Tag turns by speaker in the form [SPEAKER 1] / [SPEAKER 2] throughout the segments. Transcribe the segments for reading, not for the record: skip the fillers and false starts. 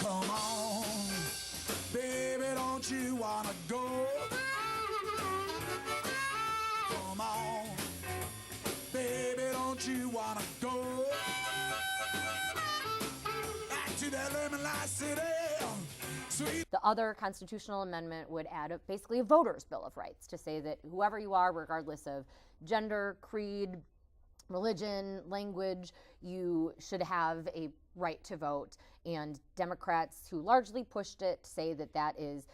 [SPEAKER 1] Come on, baby, don't you wanna go? Come on, baby, don't you wanna go back to that lemon light city? Sweet.
[SPEAKER 2] The other constitutional amendment would add basically a voter's bill of rights to say that whoever you are, regardless of gender, creed, religion, language, you should have a right to vote. And Democrats who largely pushed it say that that is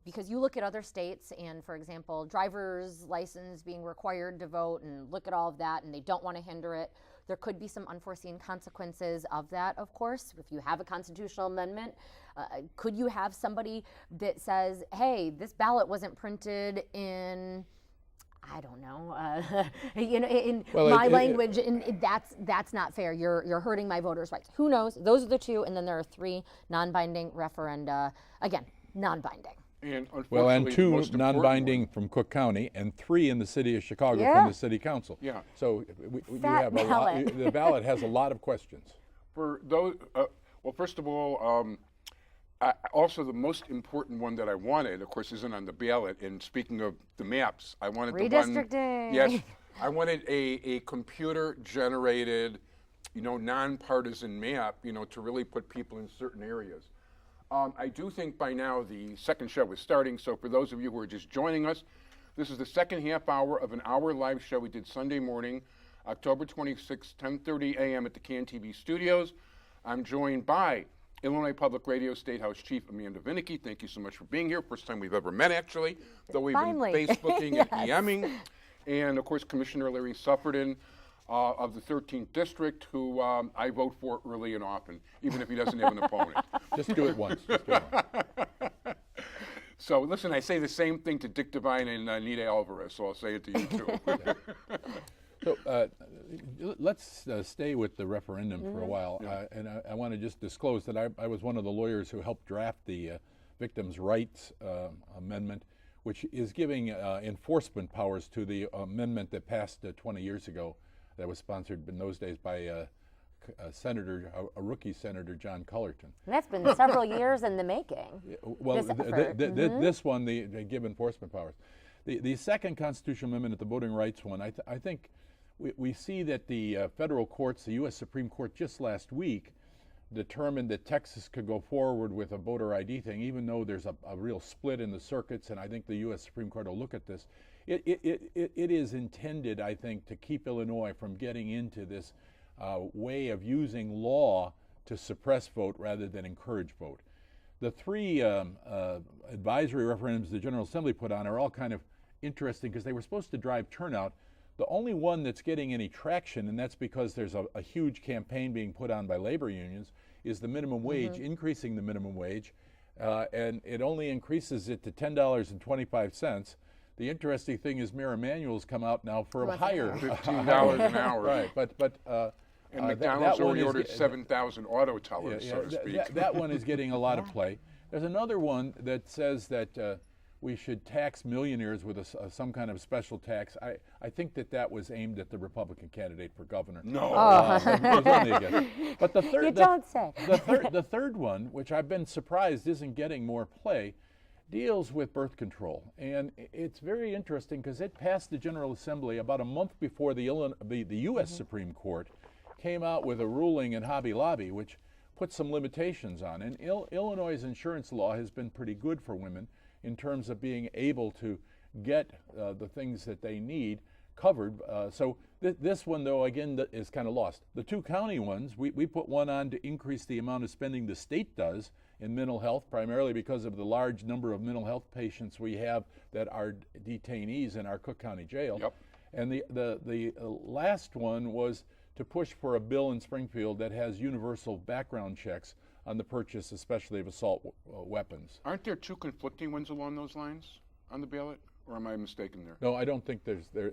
[SPEAKER 2] because you look at other states and, for example, driver's license being required to vote, and look at all of that, and they don't want to hinder it. There could be some unforeseen consequences of that, of course. If you have a constitutional amendment, could you have somebody that says, hey, this ballot wasn't printed in, I don't know, in my language, and that's not fair. You're hurting my voters' rights. Who knows? Those are the two, and then there are 3 non-binding referenda. Again, non-binding.
[SPEAKER 3] And 2 non-binding from Cook County, and 3 in the city of Chicago from the city council.
[SPEAKER 4] Yeah.
[SPEAKER 3] So you have a lot. The ballot has a lot of questions.
[SPEAKER 4] For those, well, first of all, also the most important one that I wanted, of course, isn't on the ballot. And speaking of the maps, I wanted
[SPEAKER 2] redistricting.
[SPEAKER 4] Yes, I wanted a computer-generated, nonpartisan map, to really put people in certain areas. I do think by now the second show is starting, so for those of you who are just joining us, this is the second half hour of an hour live show we did Sunday morning, October 26, 10:30 a.m. at the CANTV studios. I'm joined by Illinois Public Radio State House Chief Amanda Vinicky. Thank you so much for being here. First time we've ever met, actually, though we've been Facebooking and EMing. And, of course, Commissioner Larry Suffredin of the 13th District, who I vote for early and often, even if he doesn't have an opponent.
[SPEAKER 3] Just do it once.
[SPEAKER 4] So, listen, I say the same thing to Dick Devine and Anita Alvarez, so I'll say it to you, too.
[SPEAKER 3] So let's stay with the referendum for a while. And I want to just disclose that I was one of the lawyers who helped draft the Victims' Rights Amendment, which is giving enforcement powers to the amendment that passed 20 years ago that was sponsored in those days by a rookie senator, John Cullerton.
[SPEAKER 2] And that's been several years in the making.
[SPEAKER 3] Well, this one, they give enforcement powers. The second constitutional amendment, the voting rights one, I think we see that the federal courts, the U.S. Supreme Court just last week, determined that Texas could go forward with a voter ID thing, even though there's a real split in the circuits, and I think the U.S. Supreme Court will look at this. It is intended, I think, to keep Illinois from getting into this way of using law to suppress vote rather than encourage vote. The 3 advisory referendums the General Assembly put on are all kind of interesting because they were supposed to drive turnout. The only one that's getting any traction, and that's because there's a huge campaign being put on by labor unions, is the minimum wage, increasing the minimum wage, and it only increases it to $10.25. The interesting thing is Mayor Emanuel's come out now for a higher
[SPEAKER 4] $15 an hour.
[SPEAKER 3] Right, but
[SPEAKER 4] and McDonald's already ordered 7,000 auto tellers, so to speak.
[SPEAKER 3] That one is getting a lot of play. There's another one that says that we should tax millionaires with some kind of special tax. I think that was aimed at the Republican candidate for governor.
[SPEAKER 4] No.
[SPEAKER 3] But the third,
[SPEAKER 2] you don't say.
[SPEAKER 3] the third one, which I've been surprised isn't getting more play, deals with birth control. And it's very interesting because it passed the General Assembly about a month before the U.S. Supreme Court came out with a ruling in Hobby Lobby, which put some limitations on. And Illinois' insurance law has been pretty good for women in terms of being able to get the things that they need covered. So this one, though, again, is kind of lost. The 2 county ones, we put one on to increase the amount of spending the state does in mental health, primarily because of the large number of mental health patients we have that are detainees in our Cook County Jail.
[SPEAKER 4] Yep.
[SPEAKER 3] And the last one was to push for a bill in Springfield that has universal background checks on the purchase, especially of assault weapons.
[SPEAKER 4] Aren't there 2 conflicting ones along those lines on the ballot, or am I mistaken there?
[SPEAKER 3] No, I don't think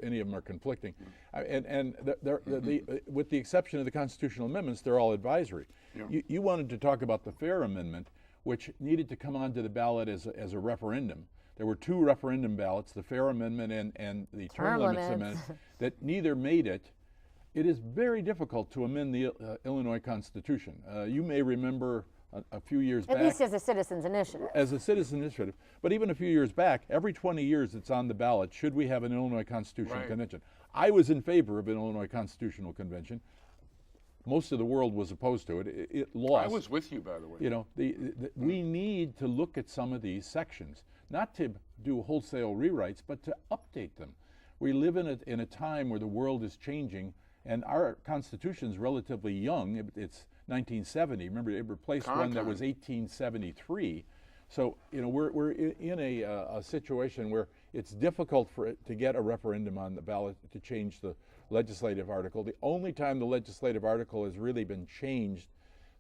[SPEAKER 3] any of them are conflicting. With the exception of the constitutional amendments, they're all advisory. Yeah. You wanted to talk about the FAIR Amendment, which needed to come onto the ballot as a referendum. There were 2 referendum ballots, the FAIR Amendment and the Term Limits Amendment, that neither made it. It is very difficult to amend the Illinois Constitution. You may remember a few years back.
[SPEAKER 2] At least as a citizen's initiative.
[SPEAKER 3] As a citizen initiative. But even a few years back, every 20 years it's on the ballot, should we have an Illinois Constitutional Convention? I was in favor of an Illinois Constitutional Convention. Most of the world was opposed to it. It lost.
[SPEAKER 4] I was with you, by the way.
[SPEAKER 3] You know, we need to look at some of these sections, not to do wholesale rewrites, but to update them. We live in a time where the world is changing, and our Constitution is relatively young. It's 1970. Remember, it replaced one that was 1873. So, you know, we're in a situation where it's difficult for it to get a referendum on the ballot to change the legislative article. The only time the legislative article has really been changed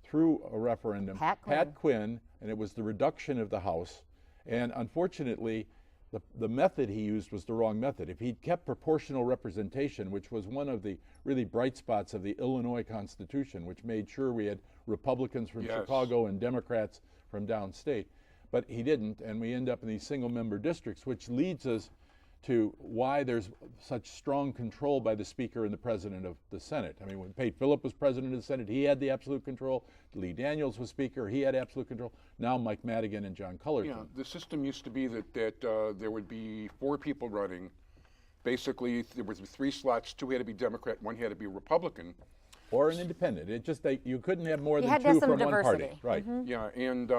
[SPEAKER 3] through a referendum, Pat Quinn, and it was the reduction of the House. And unfortunately, the method he used was the wrong method. If he'd kept proportional representation, which was one of the really bright spots of the Illinois Constitution, which made sure we had Republicans from Chicago and Democrats from downstate, but he didn't, and we end up in these single-member districts, which leads us to why there's such strong control by the Speaker and the President of the Senate. I mean, when Pate Phillip was President of the Senate, he had the absolute control. Lee Daniels was Speaker, he had absolute control. Now Mike Madigan and John Cullerton.
[SPEAKER 4] Yeah, the system used to be that there would be 4 people running. Basically, there was 3 slots, 2 had to be Democrat, 1 had to be Republican.
[SPEAKER 3] Or an independent. It just, you couldn't have more than 2 from one party. Right.
[SPEAKER 4] Yeah, and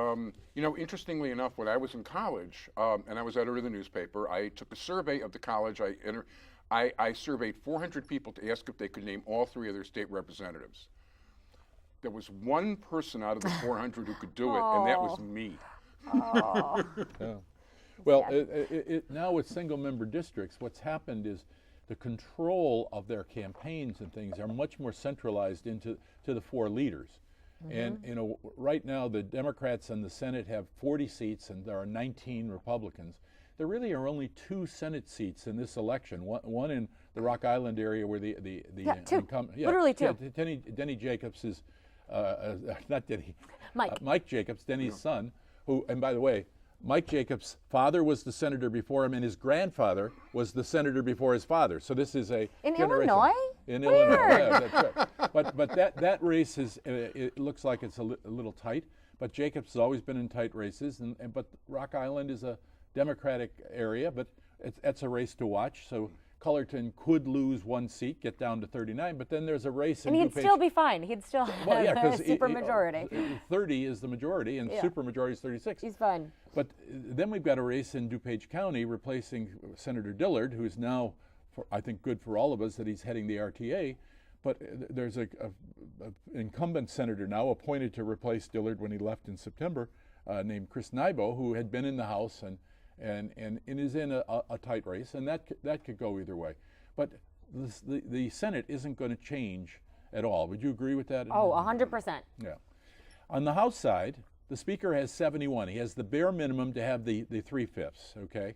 [SPEAKER 4] you know, interestingly enough, when I was in college and I was editor of the newspaper, I took a survey of the college. I surveyed 400 people to ask if they could name all 3 of their state representatives. There was 1 person out of the 400 who could do it, and that was me.
[SPEAKER 3] Yeah. Well, now with single-member districts, what's happened is the control of their campaigns and things are much more centralized into the 4 leaders. And you know, right now the Democrats in the Senate have 40 seats, and there are 19 Republicans. There really are only 2 Senate seats in this election. One in the Rock Island area where the incumbent,
[SPEAKER 2] literally 2.
[SPEAKER 3] Denny Jacobs is not Denny,
[SPEAKER 2] Mike.
[SPEAKER 3] Mike Jacobs, Denny's son, who, and by the way, Mike Jacobs' father was the senator before him, and his grandfather was the senator before his father. So this is a
[SPEAKER 2] in
[SPEAKER 3] generation.
[SPEAKER 2] Illinois.
[SPEAKER 3] In
[SPEAKER 2] Weird.
[SPEAKER 3] Illinois, yeah, that's right. But that race is it looks like it's a little tight. But Jacobs has always been in tight races, but Rock Island is a Democratic area, but that's a race to watch. So Cullerton could lose 1 seat, get down to 39, but then there's a race.
[SPEAKER 2] And he'd still be fine. He'd still have a supermajority.
[SPEAKER 3] 30 is the majority, and supermajority is 36.
[SPEAKER 2] He's fine.
[SPEAKER 3] But then we've got a race in DuPage County replacing Senator Dillard, who is now, I think, good for all of us that he's heading the RTA. But there's an incumbent senator now appointed to replace Dillard when he left in September, named Chris Nybo, who had been in the House and is in a tight race, and that could go either way. But the Senate isn't going to change at all. Would you agree with that?
[SPEAKER 2] Oh, 100%.
[SPEAKER 3] Yeah. On the House side, the Speaker has 71. He has the bare minimum to have the 3/5, okay?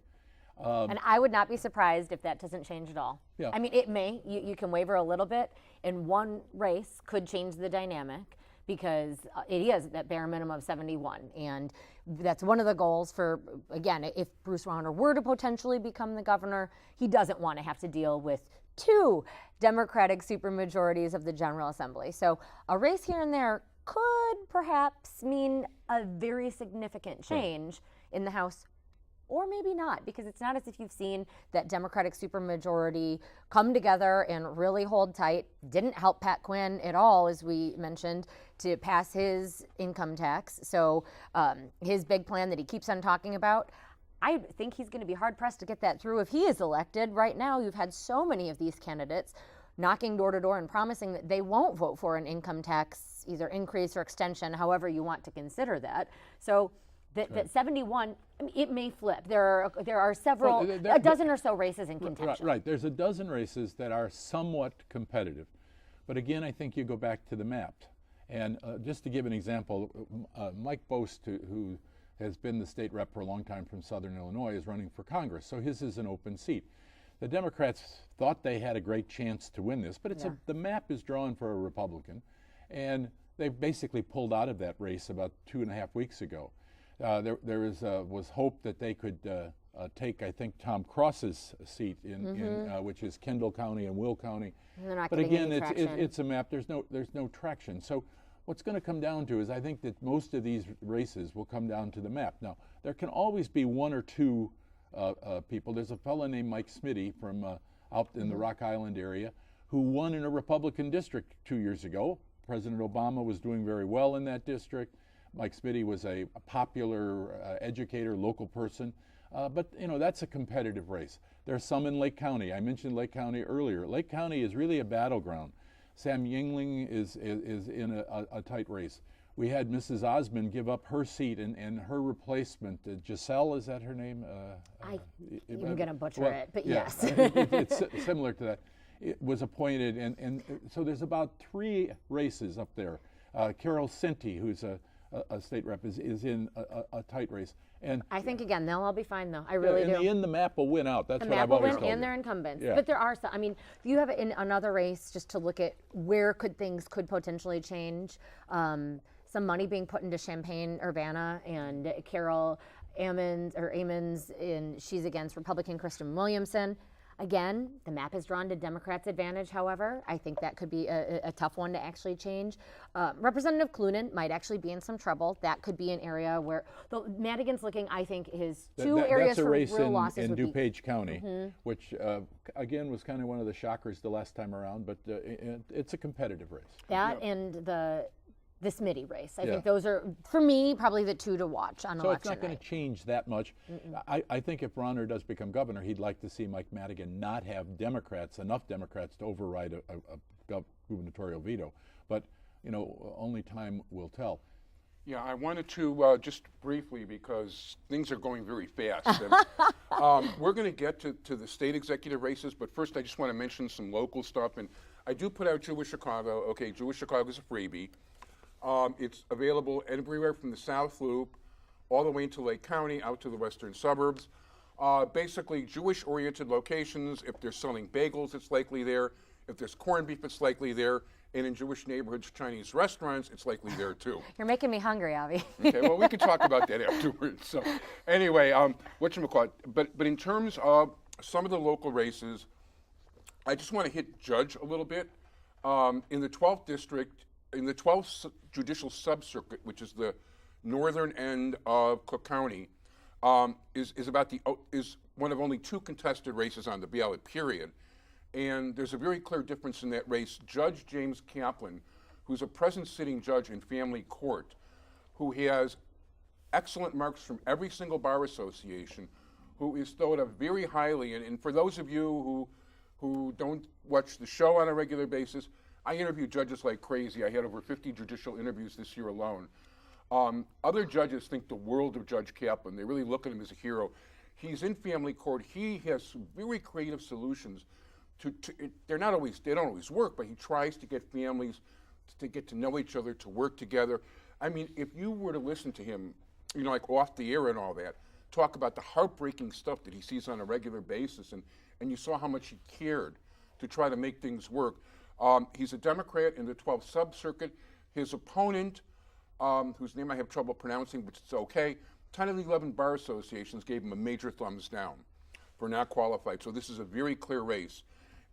[SPEAKER 2] And I would not be surprised if that doesn't change at all.
[SPEAKER 3] Yeah.
[SPEAKER 2] I mean, it may. You can waver a little bit, and 1 race could change the dynamic because it is that bare minimum of 71. And that's one of the goals for, again, if Bruce Rauner were to potentially become the governor, he doesn't want to have to deal with 2 Democratic supermajorities of the General Assembly. So a race here and there could perhaps mean a very significant change in the House, or maybe not, because it's not as if you've seen that Democratic supermajority come together and really hold tight. Didn't help Pat Quinn at all, as we mentioned, to pass his income tax. So his big plan that he keeps on talking about, I think he's going to be hard-pressed to get that through if he is elected. Right now, you've had so many of these candidates knocking door to door and promising that they won't vote for an income tax, either increase or extension, however you want to consider that. So that 71, I mean, it may flip. There are several, a dozen or so races in contention.
[SPEAKER 3] Right. There's a dozen races that are somewhat competitive. But again, I think you go back to the map. And just to give an example, Mike Bost, who has been the state rep for a long time from Southern Illinois, is running for Congress. So his is an open seat. The Democrats thought they had a great chance to win this, but the map is drawn for a Republican. And they basically pulled out of that race about 2.5 weeks ago. There was hope that they could take, I think, Tom Cross's seat which is Kendall County and Will County.
[SPEAKER 2] They're not
[SPEAKER 3] but
[SPEAKER 2] getting
[SPEAKER 3] again,
[SPEAKER 2] any traction.
[SPEAKER 3] it's a map. There's no traction. So what's going to come down to is I think that most of these races will come down to the map. Now, there can always be one or two people. There's a fellow named Mike Smitty from out in the Rock Island area who won in a Republican district 2 years ago. President Obama was doing very well in that district. Mike Smitty was a popular educator, local person. But you know, that's a competitive race. There's some in Lake County. I mentioned Lake County earlier. Lake County is really a battleground. Sam Yingling is in a tight race. We had Mrs. Osmond give up her seat and her replacement, Giselle, is that her name?
[SPEAKER 2] I'm going to butcher it, but
[SPEAKER 3] yeah,
[SPEAKER 2] yes.
[SPEAKER 3] It's similar to that. It was appointed, and so there's about 3 races up there. Carol Sinti, who's a state rep, is in a tight race. And
[SPEAKER 2] I think, again, they'll all be fine, though. I really
[SPEAKER 3] in
[SPEAKER 2] do.
[SPEAKER 3] the end, the map will win out. That's
[SPEAKER 2] the
[SPEAKER 3] what
[SPEAKER 2] map
[SPEAKER 3] I've
[SPEAKER 2] will
[SPEAKER 3] always
[SPEAKER 2] win,
[SPEAKER 3] told
[SPEAKER 2] and
[SPEAKER 3] you.
[SPEAKER 2] they're incumbents.
[SPEAKER 3] Yeah.
[SPEAKER 2] But there are some. I mean, if you have in another race, just to look at where could things could potentially change, some money being put into Champaign-Urbana, and Carol Ammons, and she's against Republican Kristen Williamson. Again, the map is drawn to Democrats' advantage, however. I think that could be a tough one to actually change. Representative Clunan might actually be in some trouble. That could be an area where, though Madigan's looking, I think his two areas for real losses
[SPEAKER 3] in
[SPEAKER 2] would be
[SPEAKER 3] DuPage County, which again was kind of one of the shockers the last time around, but it's a competitive race.
[SPEAKER 2] that and the Smitty race. I think those are, for me, probably the 2 to watch on election night.
[SPEAKER 3] So it's not going to change that much. I think if Bronner does become governor, he'd like to see Mike Madigan not have enough Democrats to override a gubernatorial veto. But, you know, only time will tell.
[SPEAKER 4] Yeah, I wanted to just briefly, because things are going very fast. And, we're going to get to the state executive races, but first I just want to mention some local stuff. And I do put out Jewish Chicago. Okay, Jewish Chicago is a freebie. It's available everywhere from the South Loop all the way into Lake County, out to the western suburbs. Basically, Jewish-oriented locations. If they're selling bagels, it's likely there. If there's corned beef, it's likely there. And in Jewish neighborhoods, Chinese restaurants, it's likely there too.
[SPEAKER 2] You're making me hungry, Avi.
[SPEAKER 4] Okay, well, we can talk about that afterwards. So, anyway, whatchamacallit. But in terms of some of the local races, I just want to hit Judge a little bit. In the 12th district, in the 12th Judicial Subcircuit, which is the northern end of Cook County, is one of only 2 contested races on the ballot, period. And there's a very clear difference in that race. Judge James Kaplan, who's a present sitting judge in family court, who has excellent marks from every single bar association, who is thought of very highly. And for those of you who don't watch the show on a regular basis, I interview judges like crazy. I had over 50 judicial interviews this year alone. Other judges think the world of Judge Kaplan. They really look at him as a hero. He's in family court. He has some very creative solutions. They don't always work, but he tries to get families to get to know each other, to work together. I mean, if you were to listen to him, you know, like off the air and all that, talk about the heartbreaking stuff that he sees on a regular basis, and you saw how much he cared to try to make things work. He's a Democrat in the 12th Subcircuit. His opponent, whose name I have trouble pronouncing, but it's okay, 10 of the 11 bar associations gave him a major thumbs down for not qualified. So this is a very clear race.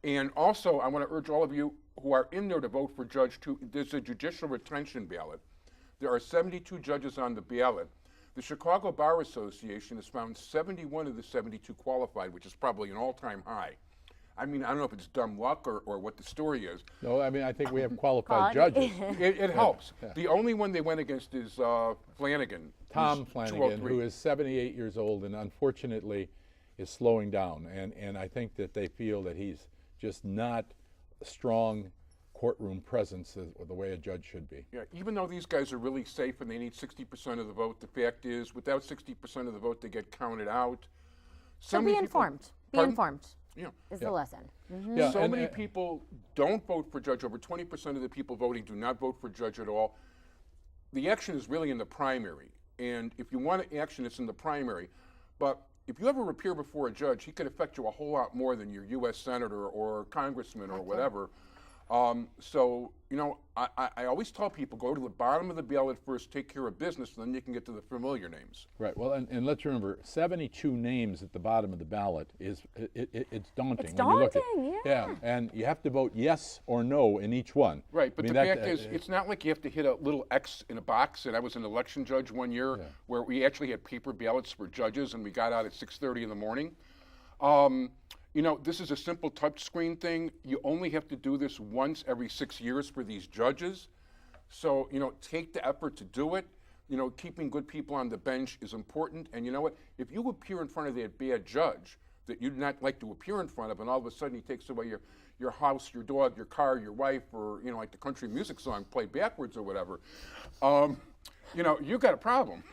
[SPEAKER 4] And also, I want to urge all of you who are in there to vote for Judge 2. There's a judicial retention ballot. There are 72 judges on the ballot. The Chicago Bar Association has found 71 of the 72 qualified, which is probably an all-time high. I mean, I don't know if it's dumb luck or what the story is.
[SPEAKER 3] No, I mean, I think we have qualified judges.
[SPEAKER 4] It helps. Yeah. The only one they went against is Flanagan.
[SPEAKER 3] Tom Flanagan, who is 78 years old and unfortunately is slowing down. And I think that they feel that he's just not a strong courtroom presence the way a judge should be.
[SPEAKER 4] Yeah, even though these guys are really safe and they need 60% of the vote, the fact is, without 60% of the vote, they get counted out.
[SPEAKER 2] So be informed. Be informed.
[SPEAKER 4] Yeah.
[SPEAKER 2] Is the lesson. Mm-hmm.
[SPEAKER 4] Yeah, so many people don't vote for judge. Over 20% of the people voting do not vote for judge at all. The action is really in the primary. And if you want action, it's in the primary. But if you ever appear before a judge, he could affect you a whole lot more than your U.S. senator or congressman or whatever. So, you know, I always tell people, go to the bottom of the ballot first, take care of business, and then you can get to the familiar names.
[SPEAKER 3] Right. Well, and let's remember, 72 names at the bottom of the ballot is it's daunting.
[SPEAKER 2] It's
[SPEAKER 3] when you look
[SPEAKER 2] daunting,
[SPEAKER 3] at,
[SPEAKER 2] yeah.
[SPEAKER 3] and you have to vote yes or no in each one.
[SPEAKER 4] Right, but
[SPEAKER 3] I mean,
[SPEAKER 4] the fact is, it's not like you have to hit a little X in a box. And I was an election judge one year where we actually had paper ballots for judges, and we got out at 6:30 in the morning. You know, this is a simple touchscreen thing. You only have to do this once every 6 years for these judges. So, you know, take the effort to do it. You know, keeping good people on the bench is important. And you know what? If you appear in front of that bad judge that you'd not like to appear in front of, and all of a sudden he takes away your house, your dog, your car, your wife, or, you know, like the country music song played backwards or whatever, you know, you've got a problem.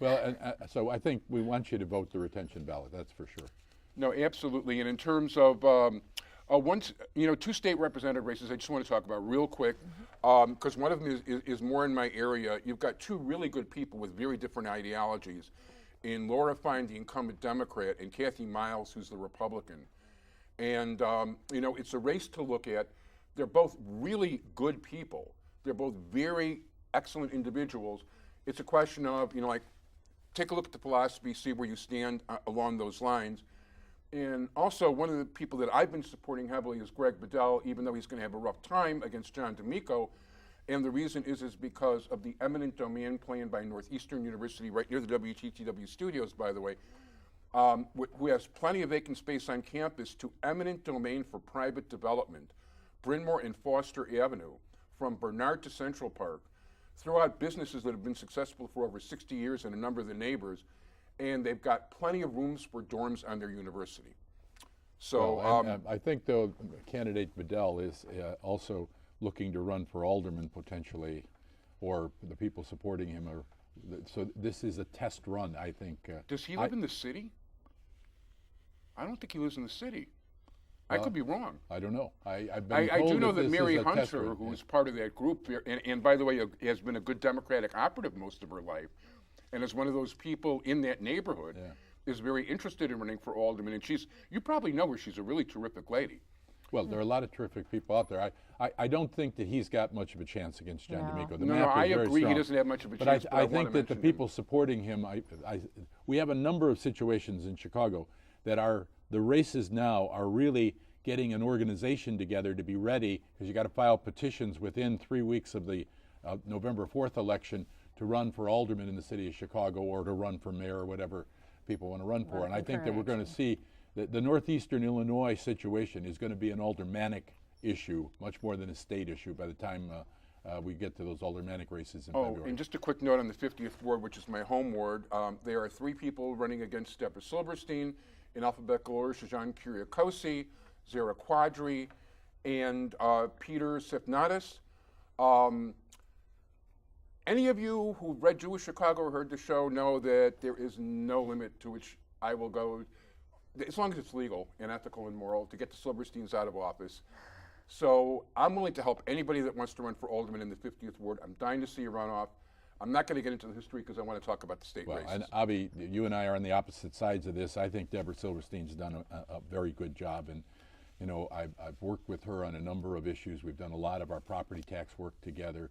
[SPEAKER 3] Well, and, so I think we want you to vote the retention ballot, that's for sure.
[SPEAKER 4] No, absolutely. And in terms of you know, 2 state representative races, I just want to talk about real quick, because one of them is more in my area. You've got 2 really good people with very different ideologies, in Laura Fine, the incumbent Democrat, and Kathy Miles, who's the Republican. And you know, it's a race to look at. They're both really good people. They're both very excellent individuals. It's a question of, you know, like, take a look at the philosophy, see where you stand along those lines. And also, one of the people that I've been supporting heavily is Greg Bedell, even though he's going to have a rough time against John D'Amico. And the reason is because of the eminent domain plan by Northeastern University, right near the WTTW studios, by the way, who has plenty of vacant space on campus, to eminent domain for private development, Bryn Mawr and Foster Avenue, from Bernard to Central Park, throughout businesses that have been successful for over 60 years and a number of the neighbors. And they've got plenty of rooms for dorms on their university. So
[SPEAKER 3] well, I think, though, candidate Bedell is also looking to run for alderman potentially, or the people supporting him are. So this is a test run, I think.
[SPEAKER 4] Does he live in the city? I don't think he lives in the city. I could be wrong.
[SPEAKER 3] I don't know. I've
[SPEAKER 4] I
[SPEAKER 3] been told
[SPEAKER 4] do know that
[SPEAKER 3] this
[SPEAKER 4] Mary
[SPEAKER 3] is a test
[SPEAKER 4] Hunter,
[SPEAKER 3] run.
[SPEAKER 4] who is part of that group, and by the way, has been a good Democratic operative most of her life, and is one of those people in that neighborhood, is very interested in running for alderman. And you probably know her, she's a really terrific lady.
[SPEAKER 3] Well, there are a lot of terrific people out there. I don't think that he's got much of a chance against John D'Amico. The
[SPEAKER 4] No,
[SPEAKER 3] map is
[SPEAKER 4] I
[SPEAKER 3] very
[SPEAKER 4] agree
[SPEAKER 3] strong.
[SPEAKER 4] he doesn't have much of a
[SPEAKER 3] But
[SPEAKER 4] chance.
[SPEAKER 3] I think that the people supporting him, we have a number of situations in Chicago that the races now are really getting an organization together to be ready, because you got to file petitions within 3 weeks of the November 4th election to run for alderman in the city of Chicago, or to run for mayor, or whatever people want to run for. And I think that we're going to see that the Northeastern Illinois situation is going to be an aldermanic issue, much more than a state issue, by the time we get to those aldermanic races in February.
[SPEAKER 4] And just a quick note on the 50th ward, which is my home ward. There are 3 people running against Deborah Silverstein, in alphabetical order: Shajan Kiriakosi, Zara Quadri, and Peter Sifnatis. Any of you who've read Jewish Chicago or heard the show know that there is no limit to which I will go, as long as it's legal and ethical and moral, to get the Silversteins out of office. So I'm willing to help anybody that wants to run for alderman in the 50th ward. I'm dying to see a runoff. I'm not going to get into the history because I want to talk about the state races.
[SPEAKER 3] And Avi, you and I are on the opposite sides of this. I think Deborah Silverstein's done a very good job, and you know, I've worked with her on a number of issues. We've done a lot of our property tax work together.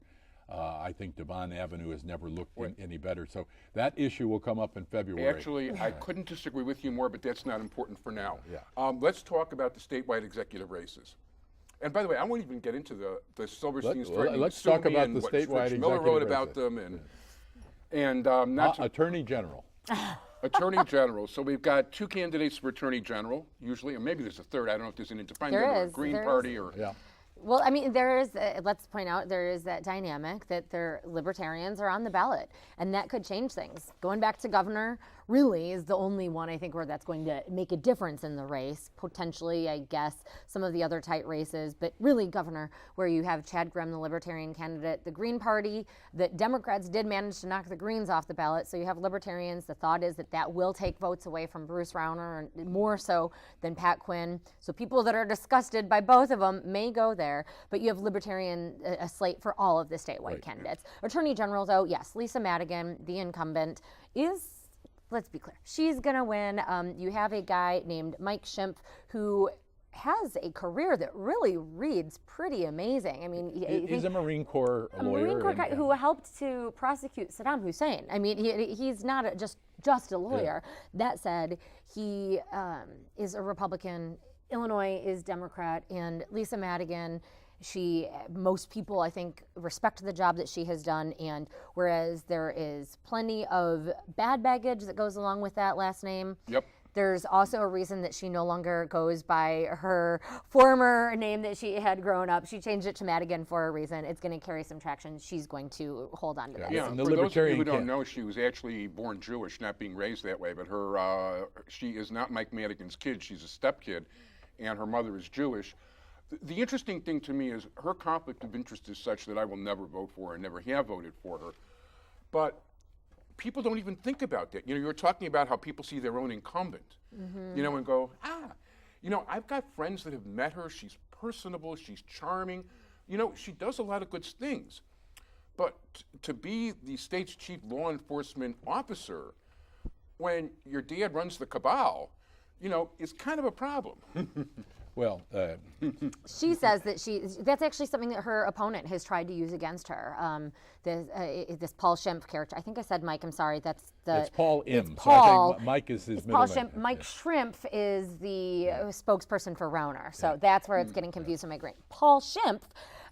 [SPEAKER 3] I think Devon Avenue has never looked any better. So that issue will come up in February.
[SPEAKER 4] Actually, I couldn't disagree with you more, but that's not important for now. Let's talk about the statewide executive races. And by the way, I won't even get into the Silversteins.
[SPEAKER 3] Let's talk about the statewide
[SPEAKER 4] executive races. Miller wrote about them, and
[SPEAKER 3] Attorney General.
[SPEAKER 4] Attorney General. So we've got 2 candidates for Attorney General, usually, or maybe there's a third. I don't know if there's an independent or a Green Party or.
[SPEAKER 2] Well, I mean, there is, let's point out, there is that dynamic that libertarians are on the ballot, and that could change things. Going back to governor really is the only one, I think, where that's going to make a difference in the race. Potentially, I guess, some of the other tight races, but really governor, where you have Chad Grimm, the libertarian candidate, the Green Party. The Democrats did manage to knock the Greens off the ballot, so you have libertarians. The thought is that will take votes away from Bruce Rauner, and more so than Pat Quinn. So people that are disgusted by both of them may go there, but you have libertarian, a slate for all of the statewide candidates. Attorney General, though, yes, Lisa Madigan, the incumbent, is, let's be clear, she's going to win. You have a guy named Mike Schimpf who has a career that really reads pretty amazing. I mean,
[SPEAKER 3] he's a Marine Corps lawyer.
[SPEAKER 2] Marine Corps guy who helped to prosecute Saddam Hussein. I mean, he's not just a lawyer. That said, he is a Republican. Illinois is Democrat, and Lisa Madigan, most people, I think, respect the job that she has done, and whereas there is plenty of bad baggage that goes along with that last name, there's also a reason that she no longer goes by her former name that she had grown up. She changed it to Madigan for a reason. It's going to carry some traction. She's going to hold on to that.
[SPEAKER 4] Yeah, for those of you who don't know, she was actually born Jewish, not being raised that way, but she is not Mike Madigan's kid. She's a stepkid, and her mother is Jewish. The interesting thing to me is her conflict of interest is such that I will never vote for her and never have voted for her. But people don't even think about that. You know, you're talking about how people see their own incumbent, you know, and go, you know, I've got friends that have met her. She's personable. She's charming. You know, she does a lot of good things. But to be the state's chief law enforcement officer when your dad runs the cabal, you know, is kind of a problem.
[SPEAKER 3] Well,
[SPEAKER 2] she says that that's actually something that her opponent has tried to use against her. This Paul Schimpf character. I think I said Mike. I'm sorry.
[SPEAKER 3] It's Paul M.
[SPEAKER 2] It's Paul.
[SPEAKER 3] So I think Mike is his middle
[SPEAKER 2] Paul
[SPEAKER 3] name.
[SPEAKER 2] Schimpf. Mike Shrimpf is the spokesperson for Rauner. So that's where it's getting confused in my brain. Paul Schimpf,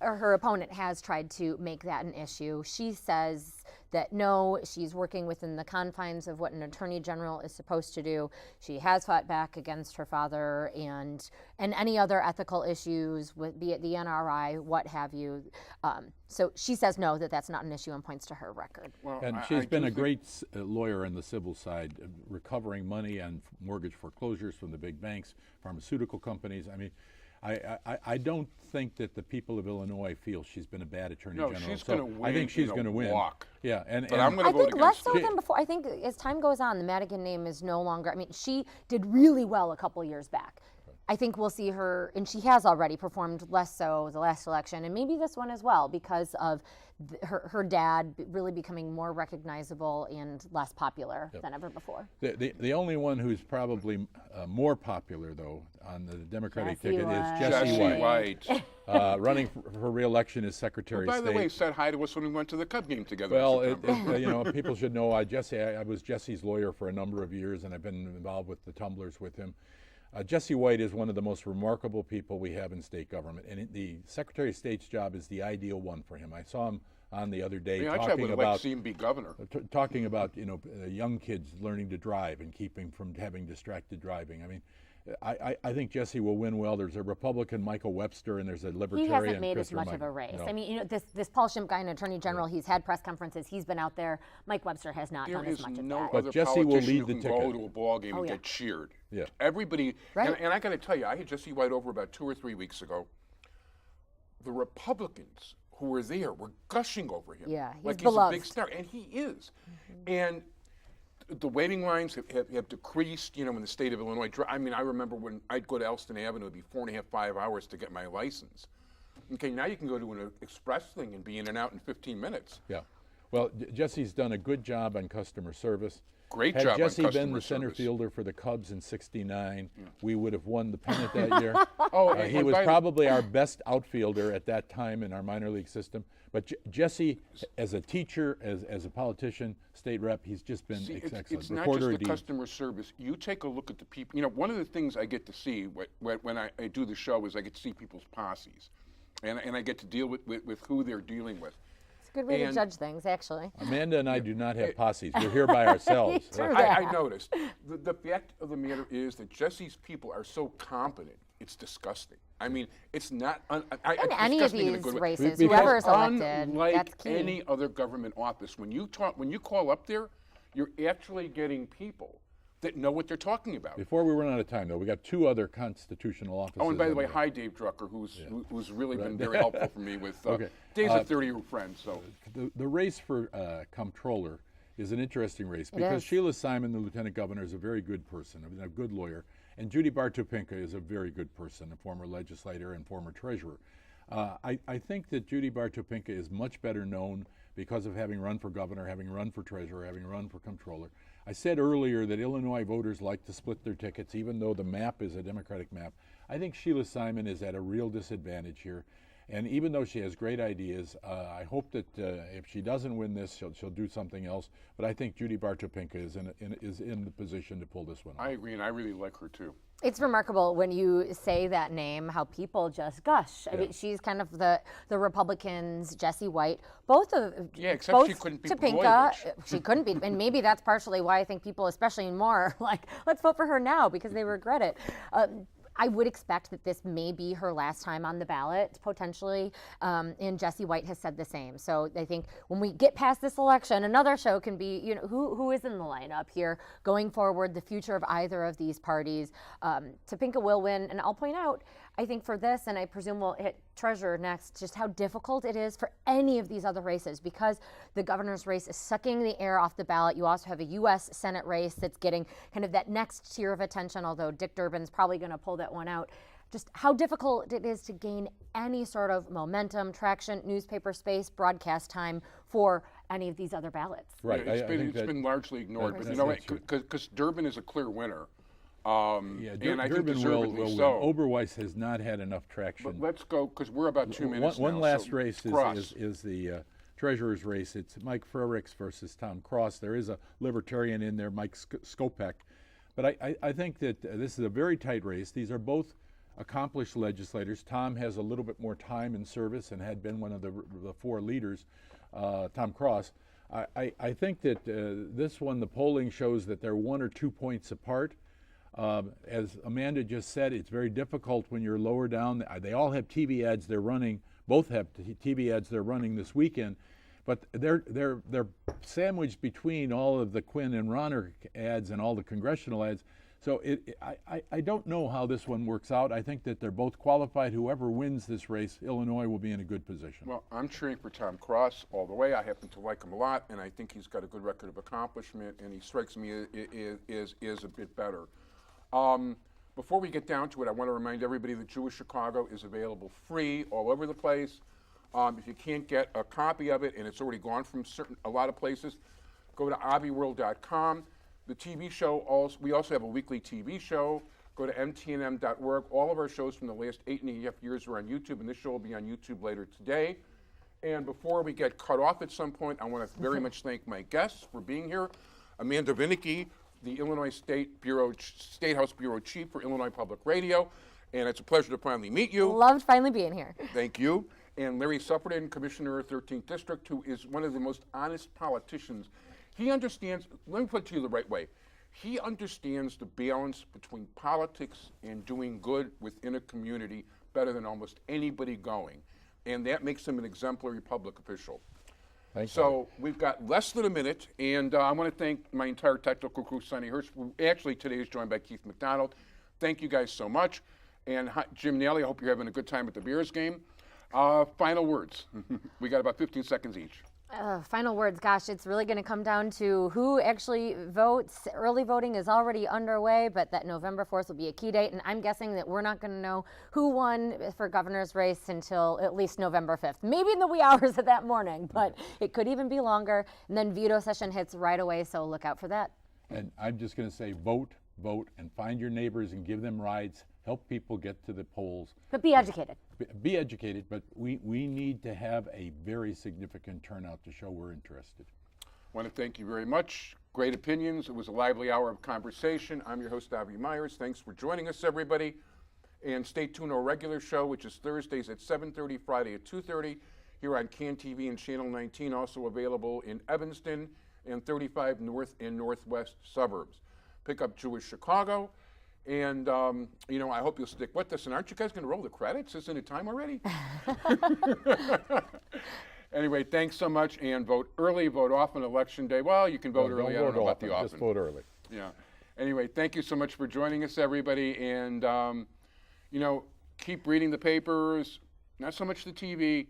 [SPEAKER 2] or her opponent, has tried to make that an issue. She says that no, she's working within the confines of what an attorney general is supposed to do. She has fought back against her father and any other ethical issues, be it the NRI, what have you. So she says no, that's not an issue, and points to her record.
[SPEAKER 3] Well, and she's been a great lawyer on the civil side, recovering money on mortgage foreclosures from the big banks, pharmaceutical companies. I mean, I don't think that the people of Illinois feel she's been a bad attorney general.
[SPEAKER 4] She's going to win.
[SPEAKER 3] I think she's going to win.
[SPEAKER 4] Yeah,
[SPEAKER 3] and
[SPEAKER 4] I'm going to vote against her.
[SPEAKER 2] I think less so than before. I think as time goes on, the Madigan name is no longer. I mean, she did really well a couple years back. I think we'll see her, and she has already performed less so the last election, and maybe this one as well, because of her dad really becoming more recognizable and less popular than ever before.
[SPEAKER 3] The only one who's probably more popular, though, on the Democratic ticket
[SPEAKER 2] White.
[SPEAKER 3] is Jesse White. Running for re-election as Secretary of State.
[SPEAKER 4] By the way, said hi to us when we went to the Cub game together.
[SPEAKER 3] Well, you know, people should know I was Jesse's lawyer for a number of years, and I've been involved with the Tumblers with him. Jesse White is one of the most remarkable people we have in state government, and the Secretary of State's job is the ideal one for him. I saw him on the other day talking about
[SPEAKER 4] like to see him be governor.
[SPEAKER 3] Talking about young kids learning to drive and keeping from having distracted driving. I mean, I think Jesse will win well. There's a Republican, Michael Webster, and there's a Libertarian.
[SPEAKER 2] He hasn't made as much of a race. No. I mean, this Paul Schimpf guy, an attorney general, he's had press conferences, he's been out there. Mike Webster has not done as much of that.
[SPEAKER 3] But Jesse will lead the ticket.
[SPEAKER 4] Go to a ball game and get cheered.
[SPEAKER 3] Yeah.
[SPEAKER 4] Everybody, and I got to tell you, I had Jesse White over about 2 or 3 weeks ago. The Republicans who were there were gushing over him.
[SPEAKER 2] Yeah, he's
[SPEAKER 4] like
[SPEAKER 2] beloved.
[SPEAKER 4] He's a big star, and he is. And the waiting lines have decreased, you know, in the state of Illinois. I mean, I remember when I'd go to Elston Avenue, it'd be 4.5, 5 hours to get my license. Okay, now you can go to an express thing and be in and out in 15 minutes.
[SPEAKER 3] Yeah. Well, Jesse's done a good job on customer service.
[SPEAKER 4] Great
[SPEAKER 3] Had
[SPEAKER 4] job
[SPEAKER 3] Jesse
[SPEAKER 4] on customer
[SPEAKER 3] been the center
[SPEAKER 4] service.
[SPEAKER 3] fielder for the Cubs in '69, we would have won the pennant that year. He was probably our best outfielder at that time in our minor league system. But Jesse, as a teacher, as a politician, state rep, he's just been excellent.
[SPEAKER 4] It's not just the customer service. You take a look at the people. You know, one of the things I get to see when I do the show is I get to see people's posses. And I get to deal with who they're dealing with.
[SPEAKER 2] Good way to judge things, actually.
[SPEAKER 3] Amanda and I do not have posses. We're here by ourselves.
[SPEAKER 4] I noticed. The fact of the matter is that Jesse's people are so competent, it's disgusting. I mean, it's not.
[SPEAKER 2] In any of these races, whoever's elected,
[SPEAKER 4] unlike
[SPEAKER 2] that's key.
[SPEAKER 4] any other government office, when you call up there, you're actually getting people that know what they're talking about.
[SPEAKER 3] Before we run out of time, though, we got 2 other constitutional offices.
[SPEAKER 4] Oh, and by the way, hi, Dave Drucker, who's really been very helpful for me with. Dave's a 30-year friend, so.
[SPEAKER 3] The race for comptroller is an interesting race because Sheila Simon, the lieutenant governor, is a very good person, a good lawyer, and Judy Bartopinka is a very good person, a former legislator and former treasurer. I think that Judy Bartopinka is much better known because of having run for governor, having run for treasurer, having run for comptroller. I said earlier that Illinois voters like to split their tickets, even though the map is a Democratic map. I think Sheila Simon is at a real disadvantage here. And even though she has great ideas, I hope that if she doesn't win this, she'll do something else. But I think Judy Bartopinka is in the position to pull this one off.
[SPEAKER 4] I agree, and I really like her too.
[SPEAKER 2] It's remarkable when you say that name, how people just gush. I mean, she's kind of the Republicans, Jesse White, both of
[SPEAKER 4] except
[SPEAKER 2] both
[SPEAKER 4] she couldn't be
[SPEAKER 2] Topinka.
[SPEAKER 4] Blagojevich.
[SPEAKER 2] She couldn't be, and maybe that's partially why I think people, especially more, like, let's vote for her now because they regret it. I would expect that this may be her last time on the ballot, potentially, and Jesse White has said the same. So I think when we get past this election, another show can be, who is in the lineup here going forward, the future of either of these parties. Topinka will win, and I'll point out, I think for this, and I presume we'll hit treasurer next, just how difficult it is for any of these other races because the governor's race is sucking the air off the ballot. You also have a U.S. Senate race that's getting kind of that next tier of attention, although Dick Durbin's probably going to pull that one out. Just how difficult it is to gain any sort of momentum, traction, newspaper space, broadcast time for any of these other ballots.
[SPEAKER 3] Right.
[SPEAKER 4] Yeah, it's been largely ignored, but you know what? Because Durbin is a clear winner. And I think deservedly so.
[SPEAKER 3] Oberweis has not had enough traction.
[SPEAKER 4] But let's go, because we're about 2 minutes
[SPEAKER 3] One
[SPEAKER 4] now,
[SPEAKER 3] last
[SPEAKER 4] so
[SPEAKER 3] race is the treasurer's race. It's Mike Frericks versus Tom Cross. There is a libertarian in there, Mike Skopek. But I think that this is a very tight race. These are both accomplished legislators. Tom has a little bit more time in service and had been one of the four leaders, Tom Cross. I think that this one, the polling shows that they're 1 or 2 points apart. As Amanda just said, it's very difficult when you're lower down. They all have TV ads they're running. Both have TV ads they're running this weekend, but they're sandwiched between all of the Quinn and Ronner ads and all the congressional ads. So I don't know how this one works out. I think that they're both qualified. Whoever wins this race, Illinois will be in a good position.
[SPEAKER 4] Well, I'm cheering for Tom Cross all the way. I happen to like him a lot, and I think he's got a good record of accomplishment, and he strikes me as a bit better. Before we get down to it, I want to remind everybody that Jewish Chicago is available free all over the place. If you can't get a copy of it, and it's already gone from a lot of places, go to aviworld.com. The TV show, we also have a weekly TV show. Go to mtnm.org. All of our shows from the last 8.5 years are on YouTube, and this show will be on YouTube later today. And before we get cut off at some point, I want to very much thank my guests for being here. Amanda Vinicky, the Illinois State House Bureau Chief for Illinois Public Radio, and it's a pleasure to finally meet you.
[SPEAKER 2] Loved finally being here.
[SPEAKER 4] Thank you. And Larry Suffredin, Commissioner of 13th District, who is one of the most honest politicians. He understands, let me put it to you the right way, he understands the balance between politics and doing good within a community better than almost anybody going, and that makes him an exemplary public official. So we've got less than a minute, and I want to thank my entire technical crew, Sonny Hersh. Actually, today is joined by Keith McDonald. Thank you guys so much. And Jim Nally, I hope you're having a good time at the Bears game. Final words. We got about 15 seconds each.
[SPEAKER 2] Final words, gosh, it's really going to come down to who actually votes. Early voting is already underway, but that November 4th will be a key date, and I'm guessing that we're not going to know who won for governor's race until at least November 5th. Maybe in the wee hours of that morning, but it could even be longer. And then veto session hits right away, so look out for that.
[SPEAKER 3] And I'm just going to say vote, and find your neighbors and give them rides. Help people get to the polls.
[SPEAKER 2] But be educated.
[SPEAKER 3] Be educated, but we need to have a very significant turnout to show we're interested.
[SPEAKER 4] I want to thank you very much. Great opinions. It was a lively hour of conversation. I'm your host, Avi Myers. Thanks for joining us, everybody. And stay tuned to our regular show, which is Thursdays at 7:30, Friday at 2:30, here on CANTV and Channel 19, also available in Evanston and 35 North and Northwest suburbs. Pick up Jewish Chicago. And, I hope you'll stick with us. And aren't you guys going to roll the credits? Isn't it time already? Anyway, thanks so much. And vote early, vote often Election Day. Well, you can vote early. I don't know about the often.
[SPEAKER 3] Just vote early.
[SPEAKER 4] Yeah. Anyway, thank you so much for joining us, everybody. And, keep reading the papers, not so much the TV.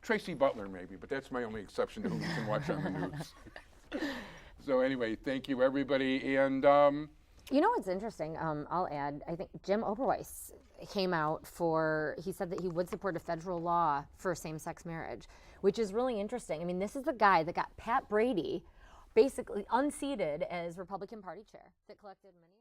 [SPEAKER 4] Tracy Butler, maybe, but that's my only exception to who you can watch on the news. So anyway, thank you, everybody. And,
[SPEAKER 2] You know what's interesting? I'll add, I think Jim Oberweis came out he said that he would support a federal law for same-sex marriage, which is really interesting. I mean, this is the guy that got Pat Brady basically unseated as Republican Party chair, that collected many